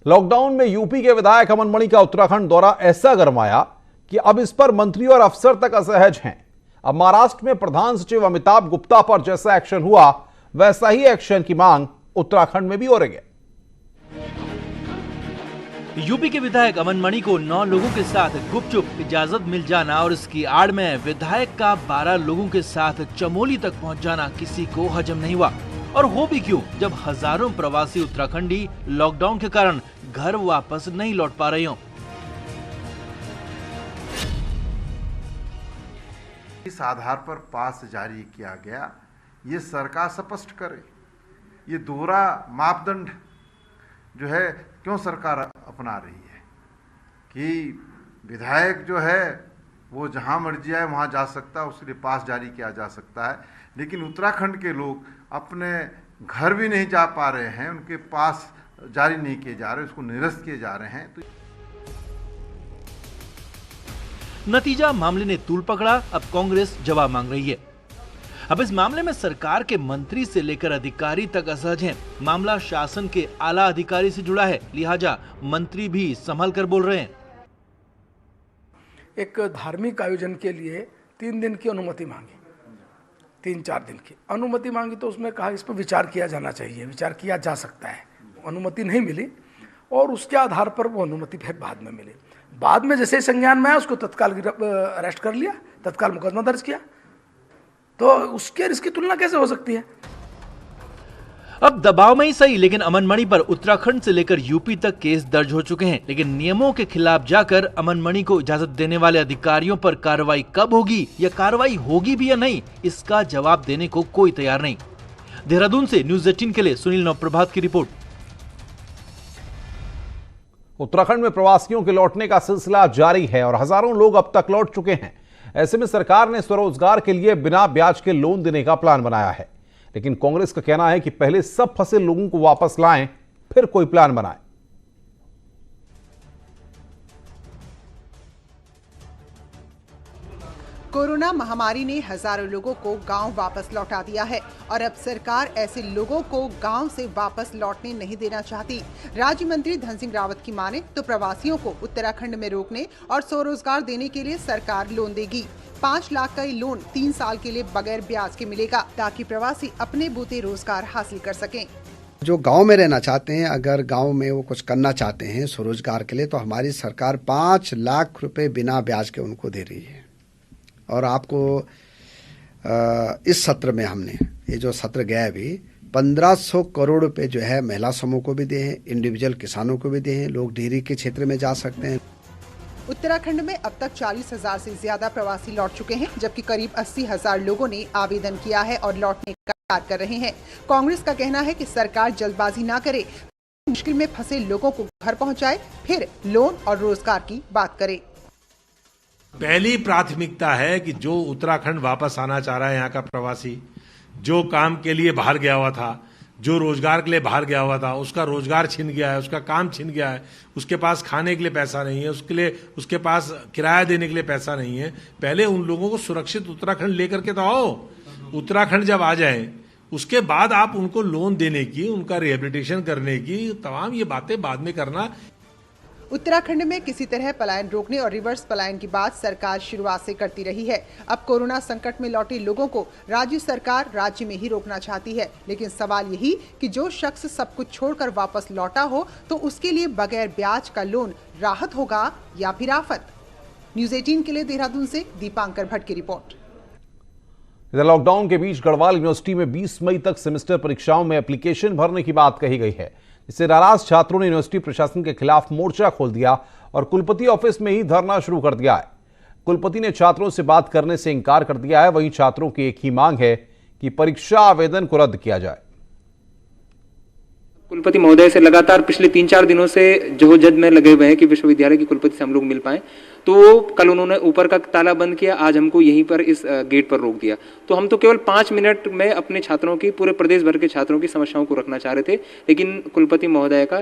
Lockdown में UP के विधायक अमन मणि का उत्तराखंड दौरा ऐसा गरमाया कि अब इस पर मंत्री और अफसर तक असहज हैं। अब महाराष्ट्र में प्रधान सचिव अमिताभ गुप्ता पर जैसा एक्शन हुआ वैसा ही एक्शन की मांग उत्तराखंड में भी हो रही है। यूपी के विधायक अमन मणि को 9 लोगों के साथ गुपचुप इजाजत मिल जाना और इसकी आड़ में विधायक का 12 लोगों के साथ चमोली तक पहुंच जाना किसी को हजम नहीं हुआ। और हो भी क्यों जब हजारों प्रवासी उत्तराखंडी लॉकडाउन के कारण घर वापस नहीं लौट पा रहे हों। इस आधार पर पास जारी किया गया, ये सरकार स्पष्ट करे। ये दोहरा मापदंड जो है क्यों सरकार अपना रही है कि विधायक जो है वो जहां मर्जी आए वहां जा सकता है, उसके लिए पास जारी किया जा सकता है, लेकिन उत्तराखंड के लोग अपने घर भी नहीं जा पा रहे हैं, उनके पास जारी नहीं किए जा रहे, उसको निरस्त किए जा रहे हैं। तो नतीजा मामले ने तूल पकड़ा। अब कांग्रेस जवाब मांग रही है। अब इस मामले में सरकार के मंत्री से लेकर अधिकारी तक असहज हैं। मामला शासन के आला अधिकारी से जुड़ा है, लिहाजा मंत्री भी संभल कर बोल रहे हैं। एक धार्मिक आयोजन के लिए 3 दिन की अनुमति मांगी, 3-4 दिन की अनुमति मांगी, तो उसमें कहा इस पर विचार किया जाना चाहिए, विचार किया जा सकता है। अनुमति नहीं मिली और उसके आधार पर वो अनुमति फिर बाद में मिली। बाद में जैसे संज्ञान में आया उसको तत्काल अरेस्ट कर लिया, तत्काल मुकदमा दर्ज किया। तो उसके इसकी तुलना कैसे हो सकती है? अब दबाव में ही सही, लेकिन अमन मणि पर उत्तराखंड से लेकर यूपी तक केस दर्ज हो चुके हैं। लेकिन नियमों के खिलाफ जाकर अमन मणि को इजाजत देने वाले अधिकारियों पर कार्रवाई कब होगी या कार्रवाई होगी भी या नहीं, इसका जवाब देने को कोई तैयार नहीं। देहरादून से न्यूज़ 18 के लिए सुनील नवप्रभात की रिपोर्ट। उत्तराखंड में प्रवासियों के लौटने का सिलसिला जारी है और हजारों लोग अब तक लौट चुके हैं। ऐसे में सरकार ने स्वरोजगार के लिए बिना ब्याज के लोन देने का प्लान बनाया है, लेकिन कांग्रेस का कहना है कि पहले सब फंसे लोगों को वापस लाएं, फिर कोई प्लान बनाएं। कोरोना महामारी ने हजारों लोगों को गांव वापस लौटा दिया है और अब सरकार ऐसे लोगों को गांव से वापस लौटने नहीं देना चाहती। राज्य मंत्री धन सिंह रावत की माने तो प्रवासियों को उत्तराखंड में रोकने और स्वरोजगार देने के लिए सरकार लोन देगी। 5 लाख का ये लोन 3 साल के लिए बगैर ब्याज के मिलेगा, ताकि प्रवासी अपने बूते रोजगार हासिल कर सकें। जो गांव में रहना चाहते हैं, अगर गांव में वो कुछ करना चाहते हैं स्वरोजगार के लिए, तो हमारी सरकार 5 लाख रुपए बिना ब्याज के उनको दे रही है। और आपको इस सत्र में हमने, ये जो सत्र गया है अभी, 1500 करोड़ रुपए जो है महिला समूह को भी दिए हैं, इंडिविजुअल किसानों को भी दिए हैं। लोग डेयरी के क्षेत्र में जा सकते हैं। उत्तराखंड में अब तक 40,000 से ज्यादा प्रवासी लौट चुके हैं, जबकि करीब 80,000 लोगों ने आवेदन किया है और लौटने का इंतजार कर रहे हैं। कांग्रेस का कहना है कि सरकार जल्दबाजी न करे, मुश्किल में फंसे लोगों को घर पहुंचाए, फिर लोन और रोजगार की बात करे। पहली प्राथमिकता है कि जो उत्तराखंड वापस आना चाह रहा है, यहाँ का प्रवासी जो काम के लिए बाहर गया हुआ था, जो रोजगार के लिए बाहर गया हुआ था, उसका रोजगार छिन गया है, उसका काम छिन गया है, उसके पास खाने के लिए पैसा नहीं है, उसके पास किराया देने के लिए पैसा नहीं है। पहले उन लोगों को सुरक्षित उत्तराखंड लेकर के तो आओ। उत्तराखंड जब आ जाए उसके बाद आप उनको लोन देने की, उनका रिहेबिलिटेशन करने की तमाम ये बातें बाद में करना। उत्तराखंड में किसी तरह पलायन रोकने और रिवर्स पलायन की बात सरकार शुरुआत से करती रही है। अब कोरोना संकट में लौटे लोगों को राज्य सरकार राज्य में ही रोकना चाहती है, लेकिन सवाल यही कि जो शख्स सब कुछ छोड़कर वापस लौटा हो तो उसके लिए बगैर ब्याज का लोन राहत होगा या फिर आफत। न्यूज़ 18 के लिए देहरादून से दीपांकर भट्ट की रिपोर्ट। इधर लॉकडाउन के बीच गढ़वाल यूनिवर्सिटी में 20 मई तक सेमेस्टर परीक्षाओं में एप्लीकेशन भरने की बात कही गई है। इससे नाराज छात्रों ने यूनिवर्सिटी प्रशासन के खिलाफ मोर्चा खोल दिया और कुलपति ऑफिस में ही धरना शुरू कर दिया है। कुलपति ने छात्रों से बात करने से इनकार कर दिया है। वहीं छात्रों की एक ही मांग है कि परीक्षा आवेदन को रद्द किया जाए। कुलपति महोदय से लगातार पिछले 3-4 दिनों से जद में लगे हुए हैं कि विश्वविद्यालय के कुलपति से हम लोग मिल पाए, तो कल उन्होंने ऊपर का ताला बंद किया, आज हमको यहीं पर इस गेट पर रोक दिया। तो हम तो केवल 5 मिनट में अपने छात्रों की, पूरे प्रदेश भर के छात्रों की समस्याओं को रखना चाह रहे थे, लेकिन कुलपति महोदय का